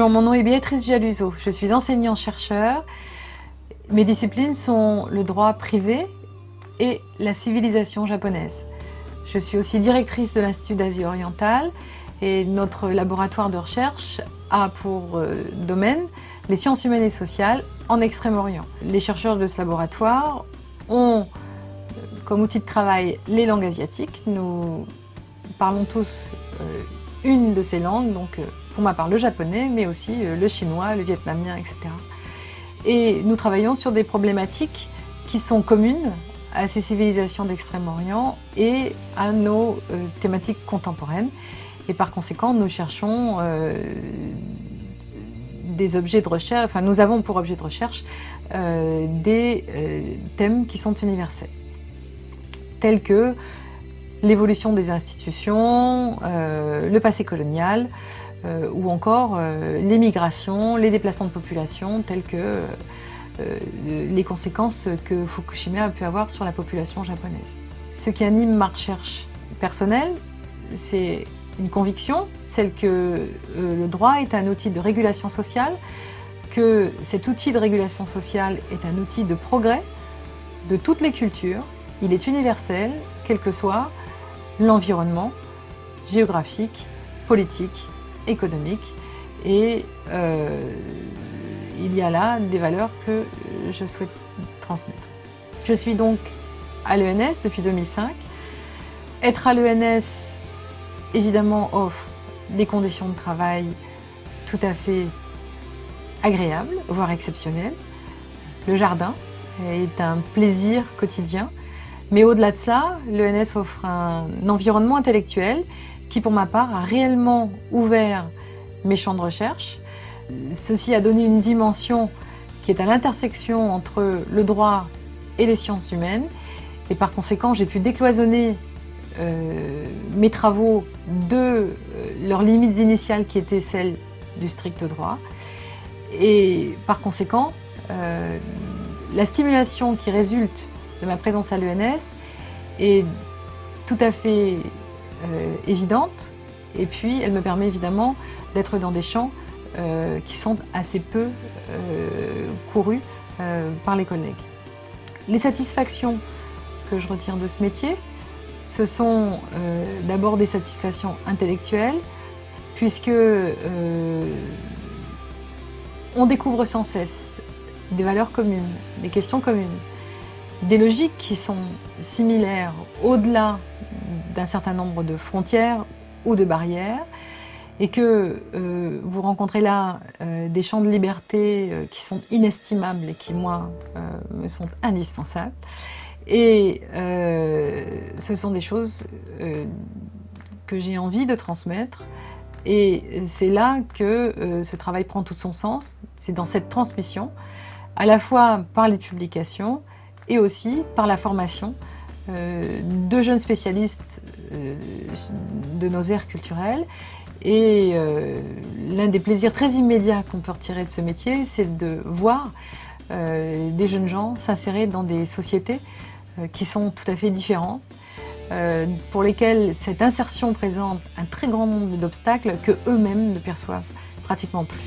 Bonjour, mon nom est Béatrice Jaluso. Je suis enseignant-chercheur. Mes disciplines sont le droit privé et la civilisation japonaise. Je suis aussi directrice de l'Institut d'Asie orientale et notre laboratoire de recherche a pour domaine les sciences humaines et sociales en Extrême-Orient. Les chercheurs de ce laboratoire ont comme outil de travail les langues asiatiques. Nous parlons tous une de ces langues, donc pour ma part le japonais, mais aussi le chinois, le vietnamien, etc. Et nous travaillons sur des problématiques qui sont communes à ces civilisations d'Extrême-Orient et à nos thématiques contemporaines. Et par conséquent, nous cherchons des objets de recherche, enfin nous avons pour objet de recherche des thèmes qui sont universels, tels que l'évolution des institutions, le passé colonial, ou encore les migrations, les déplacements de population, tels que les conséquences que Fukushima a pu avoir sur la population japonaise. Ce qui anime ma recherche personnelle, c'est une conviction, celle que le droit est un outil de régulation sociale, que cet outil de régulation sociale est un outil de progrès de toutes les cultures, il est universel, quel que soit l'environnement géographique, politique, économique, et il y a là des valeurs que je souhaite transmettre. Je suis donc à l'ENS depuis 2005. Être à l'ENS, évidemment, offre des conditions de travail tout à fait agréables, voire exceptionnelles. Le jardin est un plaisir quotidien. Mais au-delà de ça, l'ENS offre un environnement intellectuel qui, pour ma part, a réellement ouvert mes champs de recherche. Ceci a donné une dimension qui est à l'intersection entre le droit et les sciences humaines. Et par conséquent, j'ai pu décloisonner mes travaux de leurs limites initiales qui étaient celles du strict droit. Et par conséquent, la stimulation qui résulte de ma présence à l'ENS est tout à fait évidente, et puis elle me permet évidemment d'être dans des champs qui sont assez peu courus par les collègues. Les satisfactions que je retiens de ce métier, ce sont d'abord des satisfactions intellectuelles, puisque on découvre sans cesse des valeurs communes, des questions communes, des logiques qui sont similaires au-delà d'un certain nombre de frontières ou de barrières, et que vous rencontrez là des champs de liberté qui sont inestimables et qui, moi, me sont indispensables. Et ce sont des choses que j'ai envie de transmettre, et c'est là que ce travail prend tout son sens. C'est dans cette transmission, à la fois par les publications et aussi par la formation de jeunes spécialistes de nos aires culturelles. Et l'un des plaisirs très immédiats qu'on peut retirer de ce métier, c'est de voir des jeunes gens s'insérer dans des sociétés qui sont tout à fait différentes, pour lesquelles cette insertion présente un très grand nombre d'obstacles que eux-mêmes ne perçoivent pratiquement plus.